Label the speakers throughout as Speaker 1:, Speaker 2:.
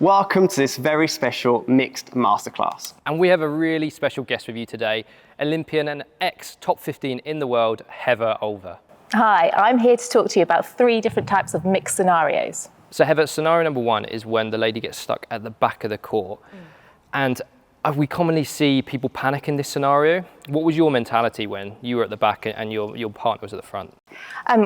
Speaker 1: Welcome to this very special mixed masterclass.
Speaker 2: And we have a really special guest with you today, Olympian and ex-top 15 in the world, Heather Olver.
Speaker 3: Hi, I'm here to talk to you about 3 different types of mixed scenarios.
Speaker 2: So Heather, scenario number 1 is when the lady gets stuck at the back of the court. And we commonly see people panic in this scenario. What was your mentality when you were at the back and your partner was at the front?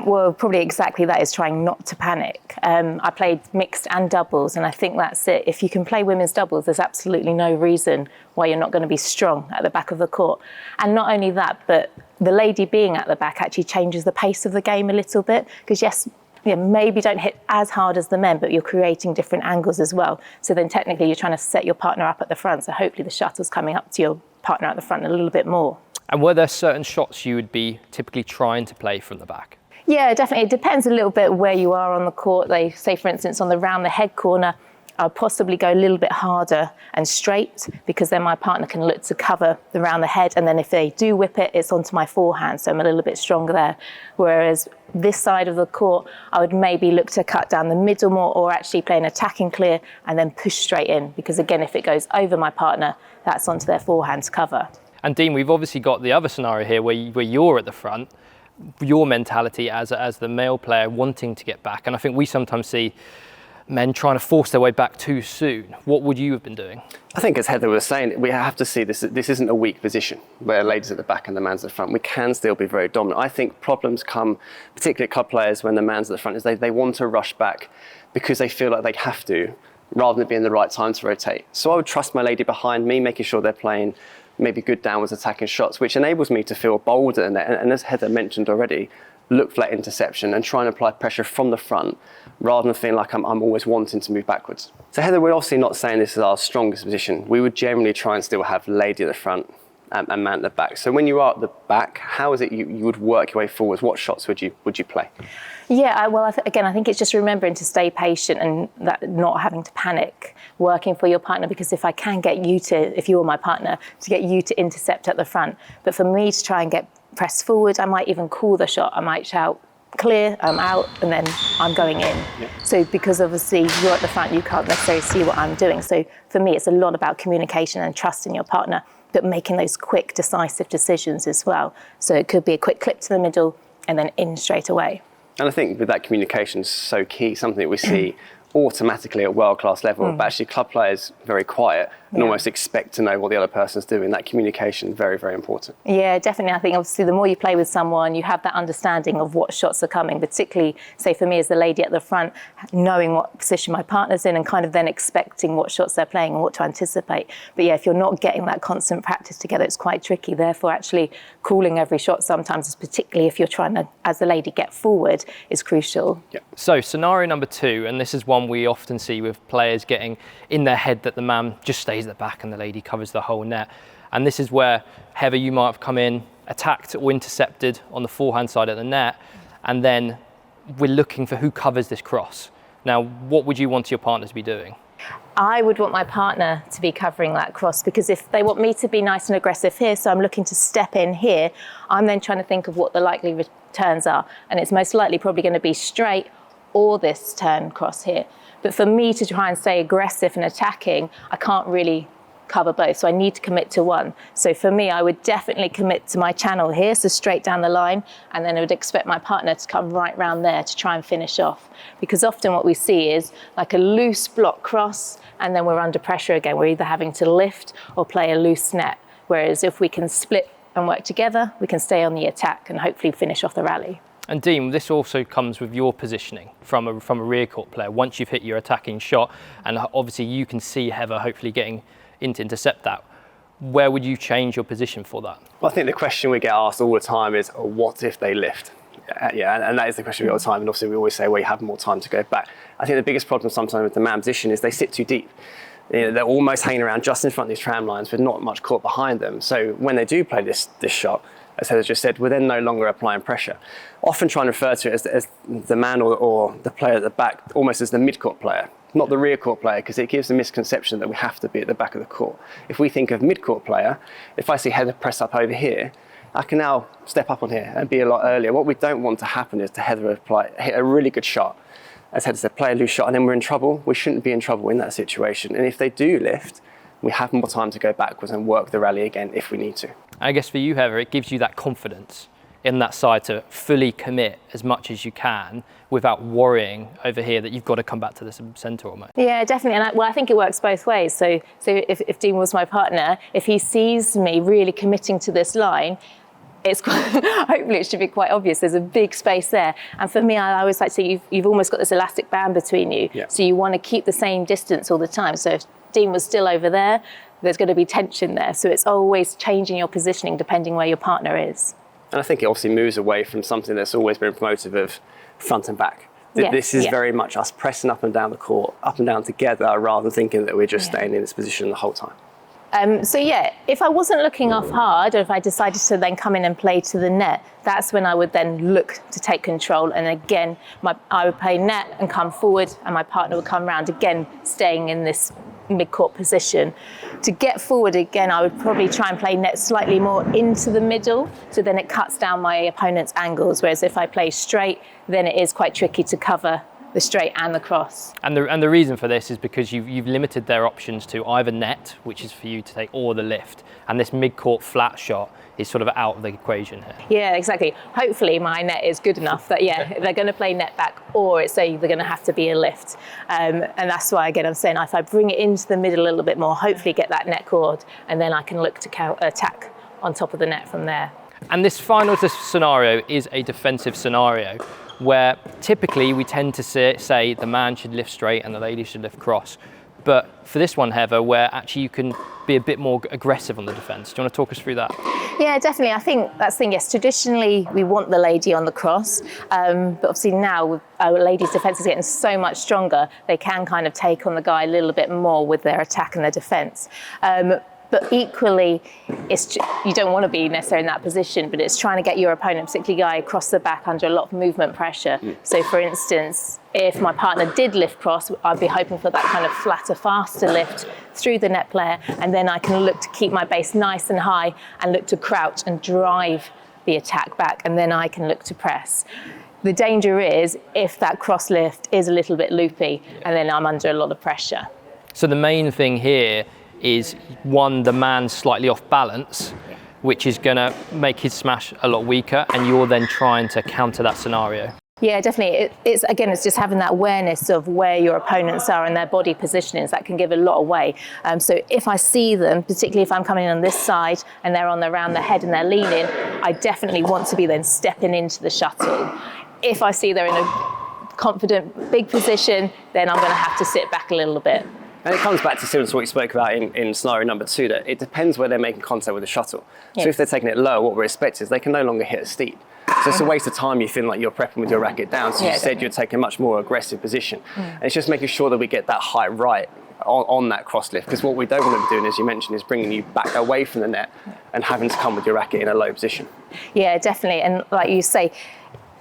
Speaker 3: Well, probably exactly that, is trying not to panic. I played mixed and doubles, and I think that's it. If you can play women's doubles, there's absolutely no reason why you're not going to be strong at the back of the court. And not only that, but the lady being at the back actually changes the pace of the game a little bit, because yes, maybe don't hit as hard as the men, but you're creating different angles as well. So then technically you're trying to set your partner up at the front, so hopefully the shuttle's coming up to your partner at the front a little bit more.
Speaker 2: And were there certain shots you would be typically trying to play from the back?
Speaker 3: Yeah, definitely. It depends a little bit where you are on the court. They say, for instance, on the round the head corner, I'll possibly go a little bit harder and straight, because then my partner can look to cover the round the head. And then if they do whip it, it's onto my forehand. So I'm a little bit stronger there. Whereas this side of the court, I would maybe look to cut down the middle more, or actually play an attacking clear and then push straight in. Because again, if it goes over my partner, that's onto their forehand to cover. And
Speaker 2: Dean, we've obviously got the other scenario here where you're at the front, your mentality as the male player wanting to get back. And I think we sometimes see men trying to force their way back too soon. What would you have been doing?
Speaker 1: I think, as Heather was saying, we have to see this isn't a weak position where a lady's at the back and the man's at the front. We can still be very dominant. I think problems come, particularly at club players, when the man's at the front, is they want to rush back because they feel like they have to, rather than being the right time to rotate. So I would trust my lady behind me, making sure they're playing maybe good downwards attacking shots, which enables me to feel bolder and as Heather mentioned already, look for that interception and try and apply pressure from the front, rather than feeling like I'm always wanting to move backwards. So Heather, we're obviously not saying this is our strongest position. We would generally try and still have lady at the front and man at the back. So when you are at the back, how is it you would work your way forwards? What shots would you play?
Speaker 3: Yeah, well, again, I think it's just remembering to stay patient and that not having to panic, working for your partner, because if I can get you to, if you're my partner, to get you to intercept at the front. But for me to try and get pressed forward, I might even call the shot. I might shout, clear, I'm out, and then I'm going in. Yeah. So because obviously you're at the front, you can't necessarily see what I'm doing. So for me, it's a lot about communication and trusting your partner, but making those quick, decisive decisions as well. So it could be a quick clip to the middle and then in straight away. And
Speaker 1: I think with that communication is so key, something that we see automatically at world-class level, but actually club players very quiet and almost expect to know what the other person's doing. That communication, very, very important.
Speaker 3: Yeah, definitely. I think obviously the more you play with someone, you have that understanding of what shots are coming, particularly, say for me as the lady at the front, knowing what position my partner's in and kind of then expecting what shots they're playing and what to anticipate. But yeah, if you're not getting that constant practice together, it's quite tricky. Therefore, actually calling every shot sometimes, particularly if you're trying to, as the lady, get forward, is crucial.
Speaker 2: Yeah. So scenario number 2, and this is one we often see with players getting in their head that the man just stays at the back and the lady covers the whole net. And this is where, Heather, you might have come in, attacked or intercepted on the forehand side of the net, and then we're looking for who covers this cross. Now, what would you want your partner to be doing?
Speaker 3: I would want my partner to be covering that cross, because if they want me to be nice and aggressive here, so I'm looking to step in here, I'm then trying to think of what the likely returns are. And it's most likely probably going to be straight or this turn cross here. But for me to try and stay aggressive and attacking, I can't really cover both. So I need to commit to one. So for me, I would definitely commit to my channel here, so straight down the line, and then I would expect my partner to come right round there to try and finish off. Because often what we see is like a loose block cross, and then we're under pressure again. We're either having to lift or play a loose net. Whereas if we can split and work together, we can stay on the attack and hopefully finish off the rally.
Speaker 2: And Dean, this also comes with your positioning from a rear court player. Once you've hit your attacking shot, and obviously you can see Heather hopefully getting in to intercept that, where would you change your position for that?
Speaker 1: Well, I think the question we get asked all the time is, what if they lift? Yeah, and that is the question we get all the time. And obviously we always say, well, you have more time to go back. I think the biggest problem sometimes with the man position is they sit too deep. They're almost hanging around just in front of these tram lines with not much court behind them. So when they do play this shot, as Heather just said, we're then no longer applying pressure. Often trying to refer to it as the man or the player at the back, almost as the mid-court player, not the rear court player, because it gives the misconception that we have to be at the back of the court. If we think of mid-court player, if I see Heather press up over here, I can now step up on here and be a lot earlier. What we don't want to happen is to Heather hit a really good shot, as Heather said, play a loose shot and then we're in trouble. We shouldn't be in trouble in that situation. And if they do lift, we have more time to go backwards and work the rally again if we need to.
Speaker 2: I guess for you, Heather, it gives you that confidence in that side to fully commit as much as you can without worrying over here that you've got to come back to the centre almost.
Speaker 3: Yeah, definitely. And I think it works both ways. So if Dean was my partner, if he sees me really committing to this line, it's quite, hopefully it should be quite obvious. There's a big space there. And for me, I always like to say you've almost got this elastic band between you.
Speaker 1: Yeah.
Speaker 3: So you want to keep the same distance all the time. So if Dean was still over there, there's going to be tension there. So it's always changing your positioning depending where your partner is.
Speaker 1: And I think it obviously moves away from something that's always been promotive of front and back.
Speaker 3: Yes,
Speaker 1: This is
Speaker 3: yeah.
Speaker 1: very much us pressing up and down the court, up and down together, rather than thinking that we're just staying in this position the whole time.
Speaker 3: So yeah, if I wasn't looking off hard, or if I decided to then come in and play to the net, that's when I would then look to take control. And again, I would play net and come forward, and my partner would come round, again, staying in this mid-court position. To get forward again, I would probably try and play net slightly more into the middle, so then it cuts down my opponent's angles. Whereas if I play straight, then it is quite tricky to cover the straight and the cross.
Speaker 2: And the reason for this is because you've limited their options to either net, which is for you to take, or the lift. And this mid-court flat shot is sort of out of the equation here.
Speaker 3: Yeah, exactly. Hopefully my net is good enough that, yeah, they're going to play net back, or it's either going to have to be a lift. And that's why, again, I'm saying if I bring it into the middle a little bit more, hopefully get that net cord, and then I can look to attack on top of the net from there.
Speaker 2: And this final scenario is a defensive scenario, where typically we tend to say the man should lift straight and the lady should lift cross. But for this one, Heather, where actually you can be a bit more aggressive on the defence. Do you want to talk us through that?
Speaker 3: Yeah, definitely. I think that's the thing, yes. Traditionally, we want the lady on the cross. But obviously now, our ladies' defence is getting so much stronger, they can kind of take on the guy a little bit more with their attack and their defence. But equally, you don't want to be necessarily in that position, but it's trying to get your opponent, particularly guy, across the back under a lot of movement pressure. So for instance, if my partner did lift cross, I'd be hoping for that kind of flatter, faster lift through the net player, and then I can look to keep my base nice and high and look to crouch and drive the attack back, and then I can look to press. The danger is if that cross lift is a little bit loopy, and then I'm under a lot of pressure.
Speaker 2: So the main thing here is, one, the man's slightly off balance, which is going to make his smash a lot weaker, and you're then trying to counter that scenario.
Speaker 3: Yeah, definitely. It's just having that awareness of where your opponents are and their body positionings. That can give a lot away. So if I see them, particularly if I'm coming in on this side and they're around the head and they're leaning, I definitely want to be then stepping into the shuttle. If I see they're in a confident, big position, then I'm going to have to sit back a little bit.
Speaker 1: And it comes back to similar to what we spoke about in scenario number 2, that it depends where they're making contact with the shuttle.
Speaker 3: Yes.
Speaker 1: So if they're taking it low, what we're expecting is they can no longer hit a steep. So it's a waste of time you feel like you're prepping with your racket down. So you said you're taking a much more aggressive position. And it's just making sure that we get that height right on that cross lift. Because what we don't want to be doing, as you mentioned, is bringing you back away from the net and having to come with your racket in a low position.
Speaker 3: Yeah, definitely. And like you say,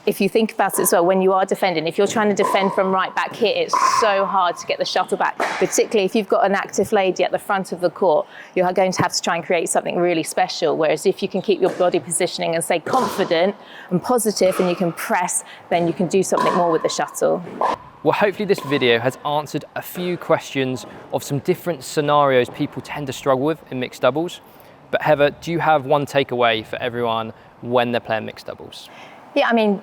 Speaker 3: if you think about it as well, when you are defending, if you're trying to defend from right back here, it's so hard to get the shuttle back, particularly if you've got an active lady at the front of the court. You're going to have to try and create something really special. Whereas if you can keep your body positioning and stay confident and positive and you can press, then you can do something more with the shuttle.
Speaker 2: Well, hopefully this video has answered a few questions of some different scenarios people tend to struggle with in mixed doubles. But Heather, do you have one takeaway for everyone when they're playing mixed doubles?
Speaker 3: Yeah, I mean,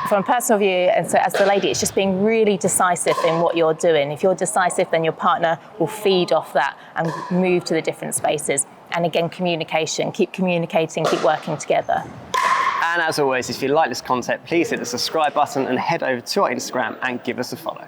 Speaker 3: from a personal view, and so as the lady, it's just being really decisive in what you're doing. If you're decisive, then your partner will feed off that and move to the different spaces. And again, communication, keep communicating, keep working together.
Speaker 1: And as always, if you like this content, please hit the subscribe button and head over to our Instagram and give us a follow.